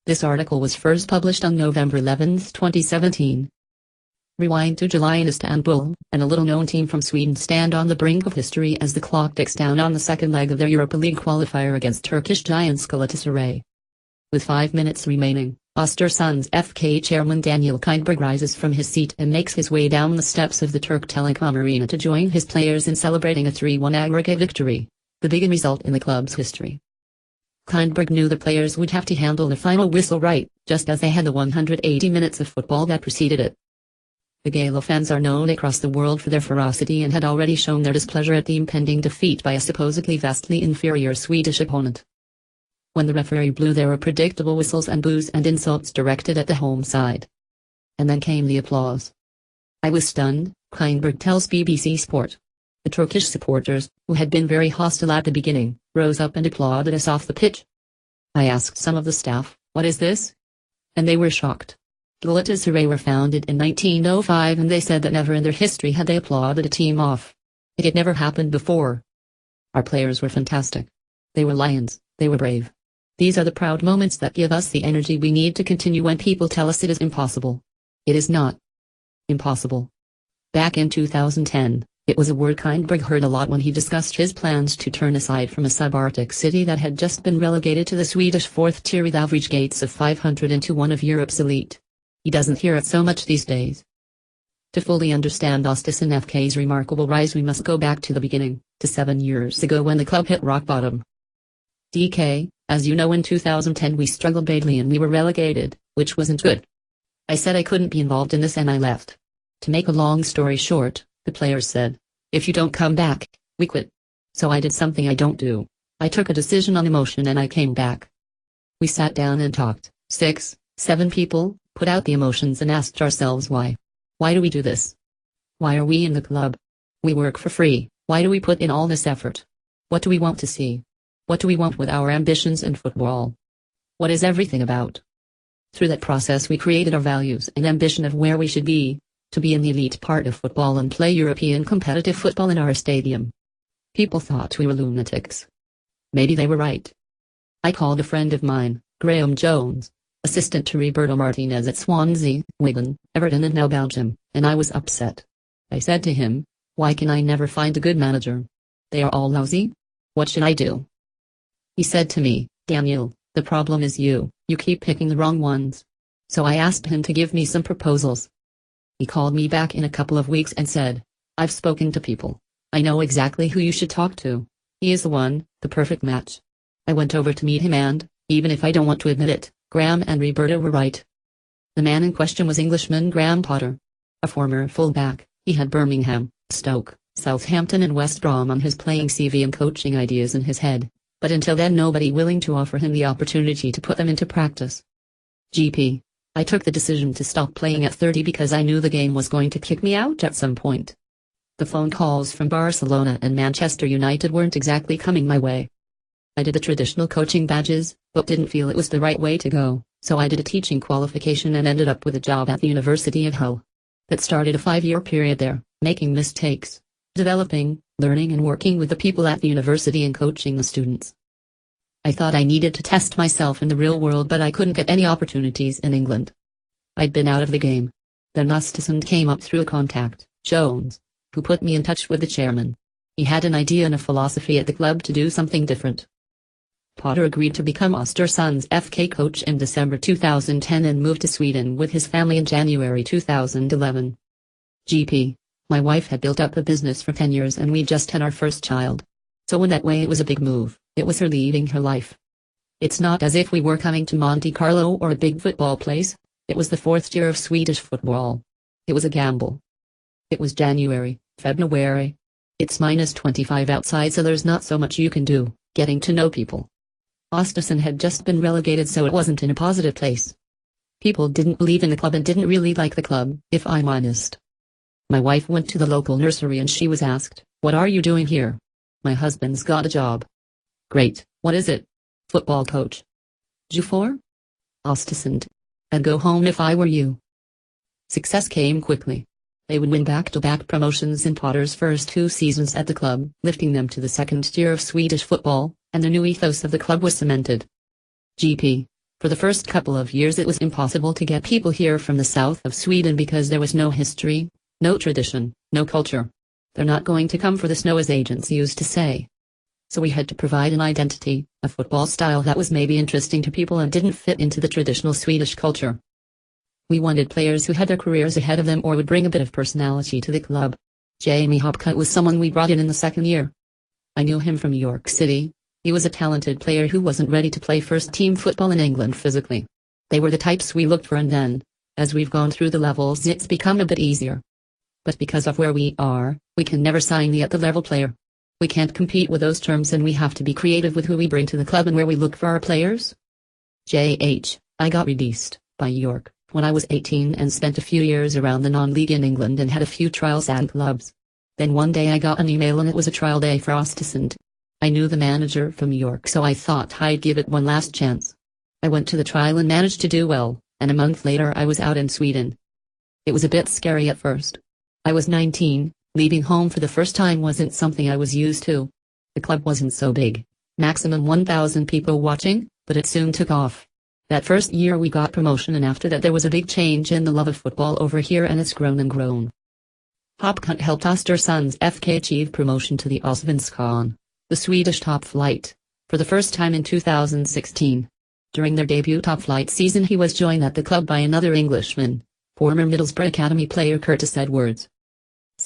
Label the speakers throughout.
Speaker 1: This article was first published on November 11, 2017. Rewind to July in Istanbul, and a little-known team from Sweden stand on the brink of history as the clock ticks down on the second leg of their Europa League qualifier against Turkish giants Galatasaray. With 5 minutes remaining, Ostersunds FK chairman Daniel Kindberg rises from his seat and makes his way down the steps of the Turk Telecom Arena to join his players in celebrating a 3-1 aggregate victory, the biggest result in the club's history. Kindberg knew the players would have to handle the final whistle right, just as they had the 180 minutes of football that preceded it. The Gala fans are known across the world for their ferocity and had already shown their displeasure at the impending defeat by a supposedly vastly inferior Swedish opponent. When the referee blew, there were predictable whistles and boos and insults directed at the home side. And then came the applause. I was stunned, Kindberg tells BBC Sport. The Turkish supporters, who had been very hostile at the beginning, rose up and applauded us off the pitch. I asked some of the staff, "What is this?" And they were shocked. Galatasaray were founded in 1905 and they said that never in their history had they applauded a team off. It had never happened before. Our players were fantastic. They were lions, they were brave. These are the proud moments that give us the energy we need to continue when people tell us it is impossible. It is not impossible. Back in 2010, it was a word Kindberg heard a lot when he discussed his plans to turn aside from a sub-Arctic city that had just been relegated to the Swedish fourth tier with average gates of 500 into one of Europe's elite. He doesn't hear it so much these days. To fully understand Ostersunds FK's remarkable rise, we must go back to the beginning, to 7 years ago when the club hit rock bottom. DK, as you know, in 2010 we struggled badly and we were relegated, which wasn't good. I said I couldn't be involved in this and I left. To make a long story short, the players said, "If you don't come back, we quit." So I did something I don't do. I took a decision on emotion and I came back. We sat down and talked, 6, 7 people, put out the emotions and asked ourselves why. Why do we do this? Why are we in the club? We work for free, why do we put in all this effort? What do we want to see? What do we want with our ambitions in football? What is everything about? Through that process we created our values and ambition of where we should be, to be in the elite part of football and play European competitive football in our stadium. People thought we were lunatics. Maybe they were right. I called a friend of mine, Graham Jones, assistant to Roberto Martinez at Swansea, Wigan, Everton and now Belgium, and I was upset. I said to him, "Why can I never find a good manager? They are all lousy. What should I do?" He said to me, "Daniel, the problem is you keep picking the wrong ones." So I asked him to give me some proposals. He called me back in a couple of weeks and said, "I've spoken to people. I know exactly who you should talk to. He is the one, the perfect match." I went over to meet him and, even if I don't want to admit it, Graham and Roberto were right. The man in question was Englishman Graham Potter. A former fullback, he had Birmingham, Stoke, Southampton and West Brom on his playing CV and coaching ideas in his head, but until then nobody willing to offer him the opportunity to put them into practice. I took the decision to stop playing at 30 because I knew the game was going to kick me out at some point. The phone calls from Barcelona and Manchester United weren't exactly coming my way. I did the traditional coaching badges, but didn't feel it was the right way to go, so I did a teaching qualification and ended up with a job at the University of Hull. That started a 5-year period there, making mistakes, developing, learning and working with the people at the university and coaching the students. I thought I needed to test myself in the real world, but I couldn't get any opportunities in England. I'd been out of the game. Then Ostersund came up through a contact, Jones, who put me in touch with the chairman. He had an idea and a philosophy at the club to do something different. Potter agreed to become Ostersunds FK coach in December 2010 and moved to Sweden with his family in January 2011. My wife had built up a business for 10 years and we just had our first child. So in that way it was a big move. It was her leaving her life. It's not as if we were coming to Monte Carlo or a big football place. It was the fourth tier of Swedish football. It was a gamble. It was January, February. It's -25 outside, so there's not so much you can do, getting to know people. Ostersund had just been relegated, so it wasn't in a positive place. People didn't believe in the club and didn't really like the club, if I'm honest. My wife went to the local nursery and she was asked, "What are you doing here?" "My husband's got a job." "Great, what is it?" "Football coach." "You for?" "Ostersund. I'd go home if I were you." Success came quickly. They would win back-to-back promotions in Potter's first 2 seasons at the club, lifting them to the second tier of Swedish football, and the new ethos of the club was cemented. For the first couple of years it was impossible to get people here from the south of Sweden because there was no history, no tradition, no culture. They're not going to come for the snow, as agents used to say. So we had to provide an identity, a football style that was maybe interesting to people and didn't fit into the traditional Swedish culture. We wanted players who had their careers ahead of them or would bring a bit of personality to the club. Jamie Hopcutt was someone we brought in the second year. I knew him from New York City. He was a talented player who wasn't ready to play first-team football in England physically. They were the types we looked for, and then, as we've gone through the levels, it's become a bit easier. But because of where we are, we can never sign the at-the-level player. We can't compete with those terms, and we have to be creative with who we bring to the club and where we look for our players. I got released by York when I was 18 and spent a few years around the non-league in England and had a few trials at clubs. Then one day I got an email and it was a trial day for Ostersund. I knew the manager from York, so I thought I'd give it one last chance. I went to the trial and managed to do well, and a month later I was out in Sweden. It was a bit scary at first. I was 19, leaving home for the first time wasn't something I was used to. The club wasn't so big, maximum 1,000 people watching, but it soon took off. That first year we got promotion, and after that there was a big change in the love of football over here, and it's grown and grown. Hopcutt helped Ostersunds FK achieve promotion to the Allsvenskan, the Swedish top flight, for the first time in 2016. During their debut top flight season he was joined at the club by another Englishman, former Middlesbrough Academy player Curtis Edwards.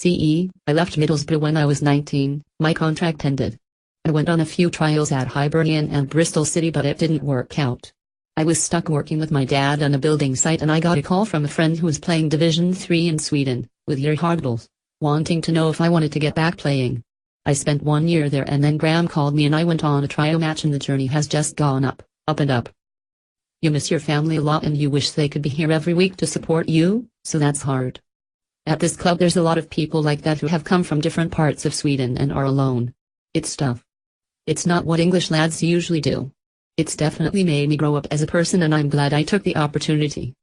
Speaker 1: I left Middlesbrough when I was 19, my contract ended. I went on a few trials at Hibernian and Bristol City, but it didn't work out. I was stuck working with my dad on a building site, and I got a call from a friend who was playing Division 3 in Sweden, with Hardals, wanting to know if I wanted to get back playing. I spent 1 year there, and then Graham called me and I went on a trial match, and the journey has just gone up, up and up. You miss your family a lot and you wish they could be here every week to support you, so that's hard. At this club there's a lot of people like that who have come from different parts of Sweden and are alone. It's tough. It's not what English lads usually do. It's definitely made me grow up as a person, and I'm glad I took the opportunity.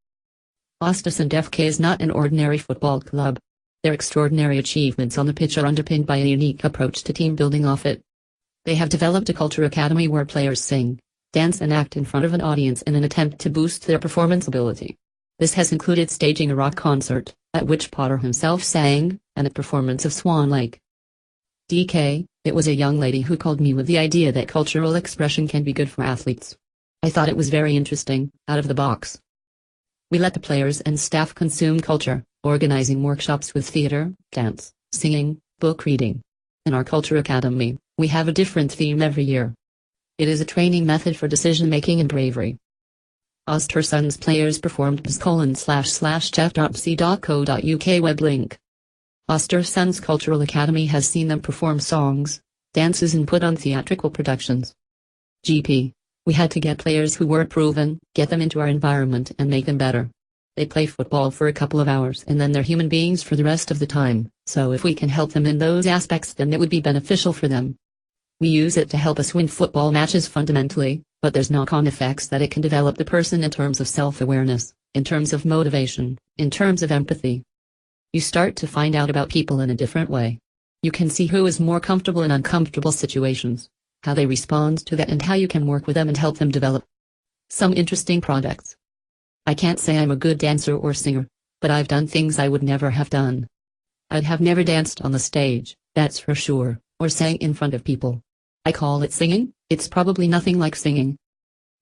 Speaker 1: Ostersund FK is not an ordinary football club. Their extraordinary achievements on the pitch are underpinned by a unique approach to team building off it. They have developed a culture academy where players sing, dance and act in front of an audience in an attempt to boost their performance ability. This has included staging a rock concert, at which Potter himself sang, and a performance of Swan Lake. It was a young lady who called me with the idea that cultural expression can be good for athletes. I thought it was very interesting, out of the box. We let the players and staff consume culture, organizing workshops with theater, dance, singing, book reading. In our Culture Academy, we have a different theme every year. It is a training method for decision-making and bravery. Ostersunds players performed //chef.c.co.uk web link. Ostersunds Cultural Academy has seen them perform songs, dances and put on theatrical productions. We had to get players who were proven, get them into our environment and make them better. They play football for a couple of hours and then they're human beings for the rest of the time, so if we can help them in those aspects then it would be beneficial for them. We use it to help us win football matches fundamentally, but there's knock-on effects that it can develop the person in terms of self-awareness, in terms of motivation, in terms of empathy. You start to find out about people in a different way. You can see who is more comfortable in uncomfortable situations, how they respond to that, and how you can work with them and help them develop. Some interesting projects. I can't say I'm a good dancer or singer, but I've done things I would never have done. I'd have never danced on the stage, that's for sure, or sang in front of people. I call it singing, it's probably nothing like singing.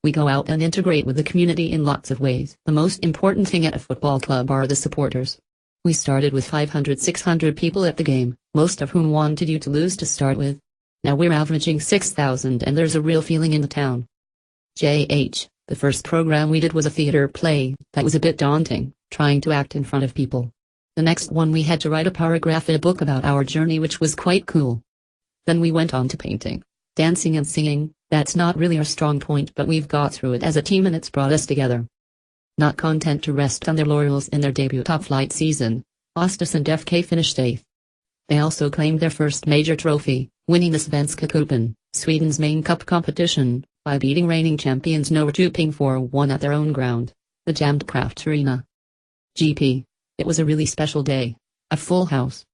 Speaker 1: We go out and integrate with the community in lots of ways. The most important thing at a football club are the supporters. We started with 500-600 people at the game, most of whom wanted you to lose to start with. Now we're averaging 6,000 and there's a real feeling in the town. The first program we did was a theater play. That was a bit daunting, trying to act in front of people. The next one we had to write a paragraph in a book about our journey, which was quite cool. Then we went on to painting, dancing and singing. That's not really our strong point, but we've got through it as a team and it's brought us together. Not content to rest on their laurels in their debut top flight season, Ostersund FK finished 8th. They also claimed their first major trophy, winning the Svenska Cupen, Sweden's main cup competition, by beating reigning champions Norrköping 4-1 at their own ground, the Jamdkraft Arena. It was a really special day, a full house.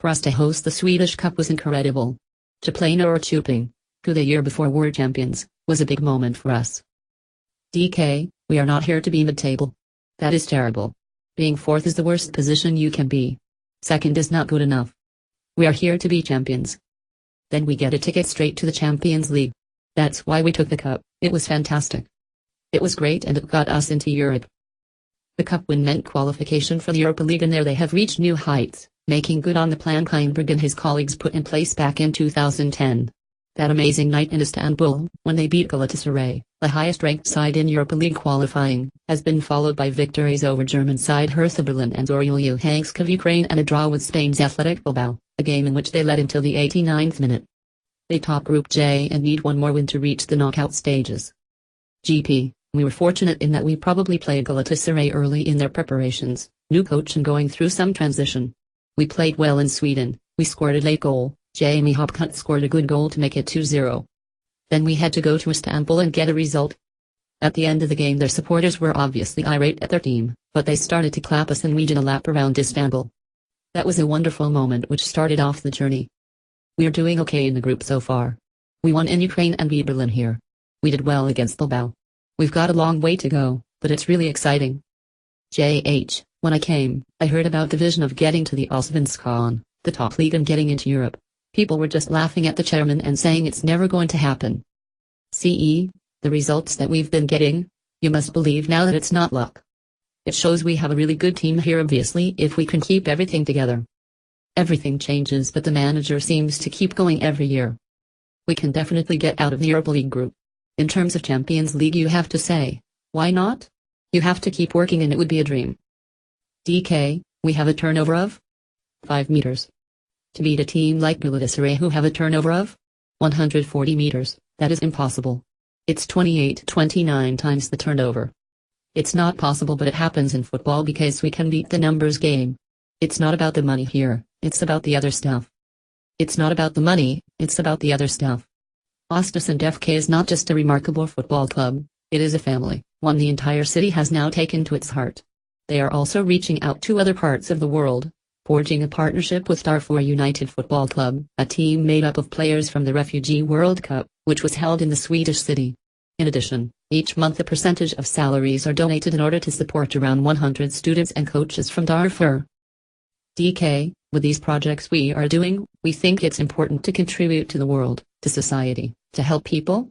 Speaker 1: For us to host the Swedish Cup was incredible. To play Norrköping, who the year before were champions, was a big moment for us. DK, we are not here to be mid-table. That is terrible. Being fourth is the worst position you can be. Second is not good enough. We are here to be champions. Then we get a ticket straight to the Champions League. That's why we took the cup. It was fantastic. It was great and it got us into Europe. The cup win meant qualification for the Europa League, and there they have reached new heights, making good on the plan Kleinberg and his colleagues put in place back in 2010. That amazing night in Istanbul, when they beat Galatasaray, the highest-ranked side in Europa League qualifying, has been followed by victories over German side Hertha Berlin and Zorya Luhansk of Ukraine, and a draw with Spain's Athletic Bilbao, a game in which they led until the 89th minute. They top Group J and need one more win to reach the knockout stages. GP, we were fortunate in that we probably played Galatasaray early in their preparations, new coach and going through some transition. We played well in Sweden, we scored a late goal. Jamie Hopkins scored a good goal to make it 2-0. Then we had to go to Istanbul and get a result. At the end of the game their supporters were obviously irate at their team, but they started to clap us and we did a lap around Istanbul. That was a wonderful moment which started off the journey. We are doing okay in the group so far. We won in Ukraine and beat Berlin here. We did well against Bilbao. We've got a long way to go, but it's really exciting. JH, when I came, I heard about the vision of getting to the Allsvenskan, the top league, and getting into Europe. People were just laughing at the chairman and saying it's never going to happen. CE, the results that we've been getting, you must believe now that it's not luck. It shows we have a really good team here, obviously, if we can keep everything together. Everything changes, but the manager seems to keep going every year. We can definitely get out of the Europa League group. In terms of Champions League, you have to say, why not? You have to keep working and it would be a dream. DK, we have a turnover of 5 meters. To beat a team like Galatasaray who have a turnover of 140 meters, that is impossible. It's 28-29 times the turnover. It's not possible, but it happens in football because we can beat the numbers game. It's not about the money here, it's about the other stuff. It's not about the money, it's about the other stuff. Ostersund FK is not just a remarkable football club, it is a family, one the entire city has now taken to its heart. They are also reaching out to other parts of the world, forging a partnership with Darfur United Football Club, a team made up of players from the Refugee World Cup, which was held in the Swedish city. In addition, each month a percentage of salaries are donated in order to support around 100 students and coaches from Darfur. DK, with these projects we are doing, we think it's important to contribute to the world, to society, to help people.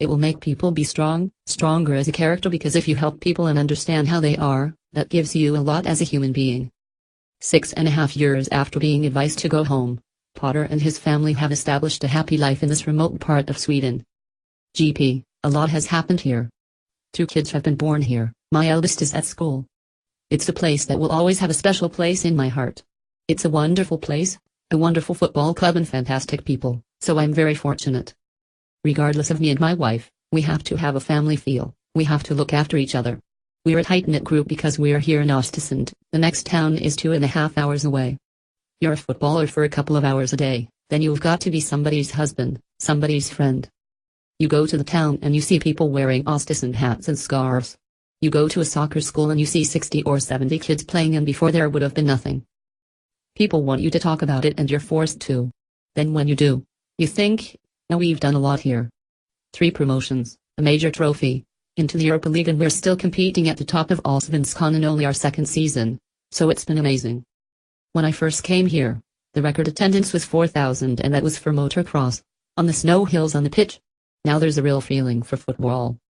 Speaker 1: It will make people be stronger as a character, because if you help people and understand how they are, that gives you a lot as a human being. 6.5 years after being advised to go home, Potter and his family have established a happy life in this remote part of Sweden. GP, a lot has happened here. 2 kids have been born here, my eldest is at school. It's a place that will always have a special place in my heart. It's a wonderful place, a wonderful football club and fantastic people, so I'm very fortunate. Regardless of me and my wife, we have to have a family feel, we have to look after each other. We're a tight-knit group because we're here in Ostersund, the next town is 2.5 hours away. You're a footballer for a couple of hours a day, then you've got to be somebody's husband, somebody's friend. You go to the town and you see people wearing Ostersund hats and scarves. You go to a soccer school and you see 60 or 70 kids playing, and before there would have been nothing. People want you to talk about it and you're forced to. Then when you do, you think, now we've done a lot here. 3 promotions, a major trophy, into the Europa League, and we're still competing at the top of Allsvenskan in only our 2nd season, so it's been amazing. When I first came here, the record attendance was 4,000, and that was for motocross, on the snow hills on the pitch. Now there's a real feeling for football,